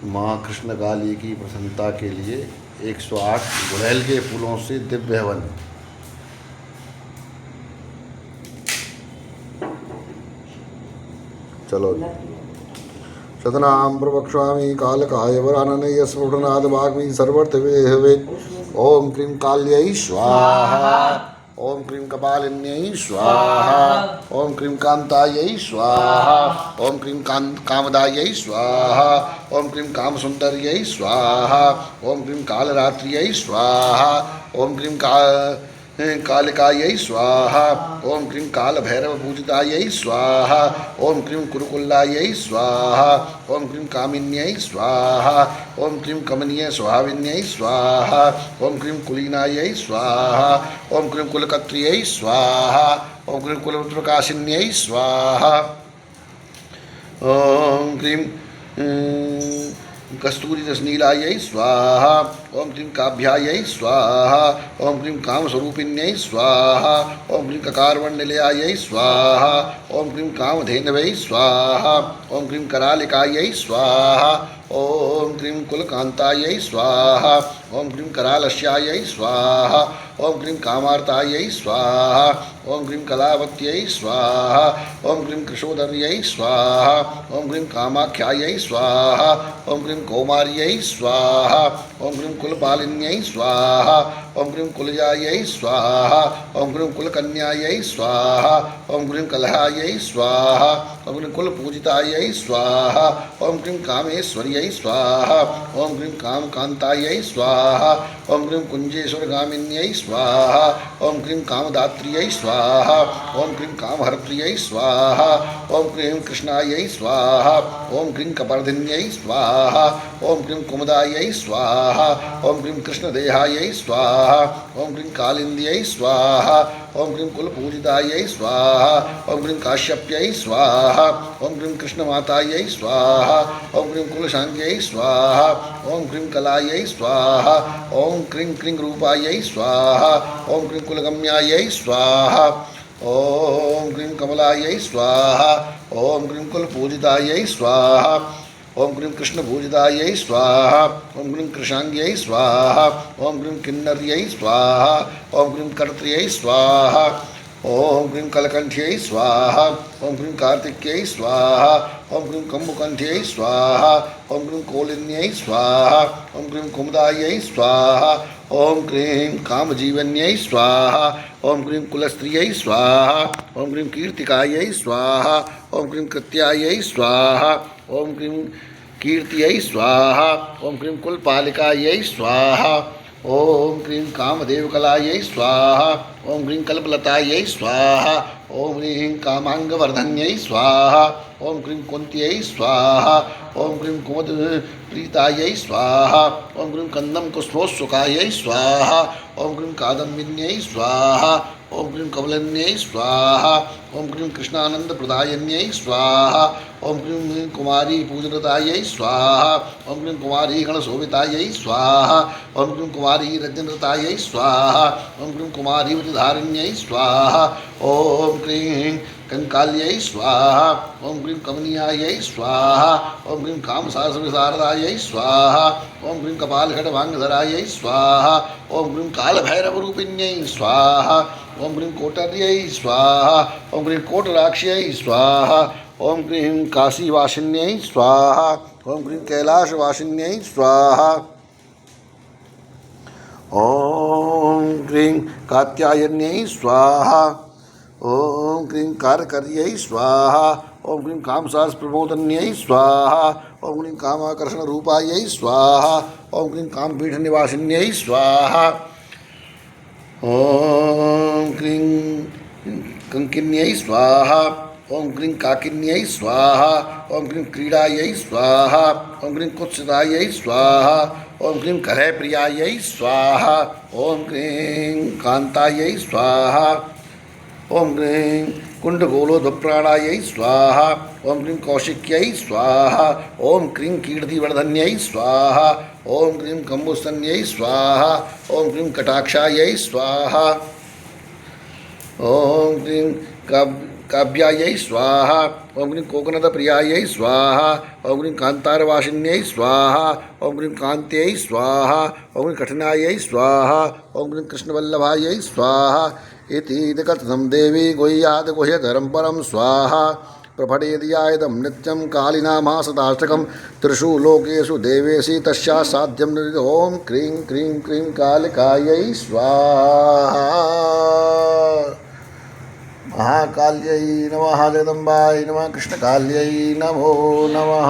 माँ कृष्ण काली की प्रसन्नता के लिए 108 गुड़हल के फूलों से दिव्य हवन। चलो। शतनाम प्रवक्ष्यामि कालकाय वराननय स्फुटनाद वाग्मी सर्वर्थवे हवे। ओम क्रीं काल्यै स्वाहा। ओम क्रीं कपालिन्यै स्वाहा। ओम क्रीं कांतायै स्वाहा। ओम क्रीं कामदायै स्वाहा। ओम क्रीं कामसुंदर्यै स्वाहा। ओम क्रीं कालरात्र्यै स्वाहा। ओम क्रीं कालिकायै स्वाहा। ओम क्रीं कालभैरवपूजितायै स्वाहा। ओम क्रीं कुरुकुल्लायै स्वाहा। ओम क्रीं कामिन्यै स्वाहा। ओम क्रीं कमनीय स्वभाविन्यै स्वाहा। ओम क्रीं कुलीनायै स्वाहा। ओम क्रीं कुलकत्र्यै स्वाहा। ओम क्रीं कुलप्रकाशिन्यै स्वाहा। ओम क्रीं कस्तूरी रसनीलायै स्वाहा। ओम क्रीं काभ्यायै स्वाहा। ओम क्रीं कामस्वरूपिण्यै स्वाहा। ओम क्रीं ककारवण्डलयायै स्वाहा। ओम क्रीं कामधेनवै स्वाहा। ओम क्रीं करालिकायै स्वाहा। ओम क्रीं कुलकान्तायै स्वाहा। ओम क्रीं करालस्यायै स्वाहा। ओम क्रीं कामार्तायै स्वाहा। ओम क्रीं कलावत्यै स्वाहा। ओम क्रीं कृशोदर्यै स्वाहा। ओम क्रीं कामाख्यायै स्वाहा। ओम क्रीं कौमार्यै स्वाहा। ओम क्रीं कुलपालिन्यै स्वाहा। ओम क्रीं कुलजायै स्वाहा। ओम क्रीं कुलकन्यायै स्वाहा। ओम क्रीं कलहायै स्वाहा। ओम क्रीं कुलपूजितायै स्वाहा। ओम क्रीं कामेश्वर्यै स्वाहा। ओम क्रीं कामकान्तायै स्वाहा। ओम क्रीं कुञ्जेश्वरगामिन्यै स्वाहा। ओम क्रीं कामदात्र्यै स्वाहा। ओम क्रीं कामहर्त्र्यै स्वाहा। ओम क्रीं कृष्णायै स्वाहा। ओम क्रीं कपर्धिन्यै स्वाहा। ओम क्रीं कुमुदायै स्वाहा। ओम क्रीं कृष्णदेहायै स्वाहा। ओम क्रीं कालिन्द्यै स्वाहा। ओम क्रीं कुलपूजितायै स्वाहा। ओम क्रीं काश्यप्यै स्वाहा। ओम क्रीं कृष्णमातायै स्वाहा। ओम क्रीं कुलशाङ्ग्यै स्वाहा। ओम क्रीं कलायै स्वाहा। ओम क्रीं क्रीं रूपायै स्वाहा। ओम क्रीं कुलगम्यायै स्वाहा। ओम क्रीं कमलायै स्वाहा। ओम क्रीं कुलपूजितायै स्वाहा। ओम क्रीं कृष्णपूजितायै स्वाहा। ओम क्रीं कृशाङ्ग्यै स्वाहा। ओम क्रीं किन्नर्यै स्वाहा। ओम क्रीं कर्त्र्यै स्वाहा। ओम क्रीं कलकंठ्यै स्वाहा। ओम क्रीं कार्तिक्यै स्वाहा। ओम क्रीं कम्बुकंठ्यै स्वाहा। ओम क्रीं कोलिन्यै स्वाहा। ओम क्रीं कुमुदायै स्वाहा। ओम क्रीं कामजीवन्यै स्वाहा। ओम क्रीं कुलस्त्रियै स्वाहा। ओम क्रीं कीर्तिकायै स्वाहा। ओम क्रीं कृत्यायै स्वाहा। ओम क्रीं कीर्त्यै स्वाहा। ओम क्रीं कुलपालिकायै स्वाहा। ओम क्रीं कामदेवकलायै स्वाहा। ओम क्रीं कल्पलतायै स्वाहा। ओम क्रीं कामांगवर्धन्यै स्वाहा। ओम क्रीं कुंत्यै स्वाहा। ओम क्रीं कुमुदप्रीतायै स्वाहा। ओम क्रीं कंदम कुष्ठोत्सुकायै स्वाहा। ओम क्रीं कादम्बिन्यै स्वाहा। ओम क्रीं कमलन्यै स्वाहा। ओम क्रीं कृष्णानंदप्रदायन्यै स्वाहा। ओम क्रीं कुमारी पूजनतायै स्वाहा। ओम क्रीं कुमारी गणशोभितायै स्वाहा। ओम क्रीं कुमारी रजनरतायै स्वाहा। ओम क्रीं कुमारी वृधारिण्यै स्वाहा। ओम क्रीं कंकाल्यै स्वाहा। ओम क्रीं कमनीयायै स्वाहा। ओम क्रीं कामशास्त्रविशारदायै स्वाहा। ओम क्रीं कपालखड्गवाङ्गधरायै स्वाहा। ओम क्रीं कालभैरवरूपिण्यै स्वाहा। ओम क्रीं कोटर्यै स्वाहा। ओम क्रीं कोटराक्ष्यै स्वाहा। ओम क्रीं काशीवासिन्यै स्वाहा। ओम क्रीं कैलासवासिन्यै स्वाहा। ओम क्रीं कात्यायन्यै स्वाहा। ओम क्रीं कारकर्यै स्वाहा। ओम क्रीं कामशास्त्रप्रमोदन्यै स्वाहा। ओम क्रीं कामाकर्षणरूपायै स्वाहा। ओम क्रीं कामपीठनिवासिन्यै स्वाहा। ओम क्रीं कंकिन्यै स्वाहा। ओम क्रीं काकिन्यै स्वाहा। ओम क्रीं क्रीडायै स्वाहा। ओम क्रीं कुत्सितायै स्वाहा। ओम क्रीं कलहप्रियायै स्वाहा। ओम क्रीं कांतायै स्वाहा। ओम क्रीं कुंडगोलोद्भप्राणायै स्वाहा। ओम क्रीं कौशिक्यै स्वाहा। ओम क्रीं कीर्तिवर्धन्यै स्वाहा। ओम क्रीं कम्बुस्तन्यै स्वाहा। ओम क्रीं कटाक्षायै स्वाहा। ओम क्रीं काव्यायै स्वाहा। ओम ग्रीं कोकनदप्रियायै स्वाहा ओम ग्रीं कान्तारवासिन्यै स्वाहा ओम ग्रीं कान्त्यै स्वाहा ओम ग्रीं कठिनायै स्वाहा ओम ग्रीं कृष्णवल्लभायै स्वाहा इति कथनं देवी गुह्याद् परं स्वाहा प्रफटेदियायदं नित्यं कालिनामासदाष्टकं त्रिषु लोकेषु देवेशि तस्या साध्यं निर् ओम क्रीं क्रीं क्रीं कालिकायै स्वाहा महाकाल्यै नमः जगदम्बायै नमः कृष्णकाल्यै नमो नमः।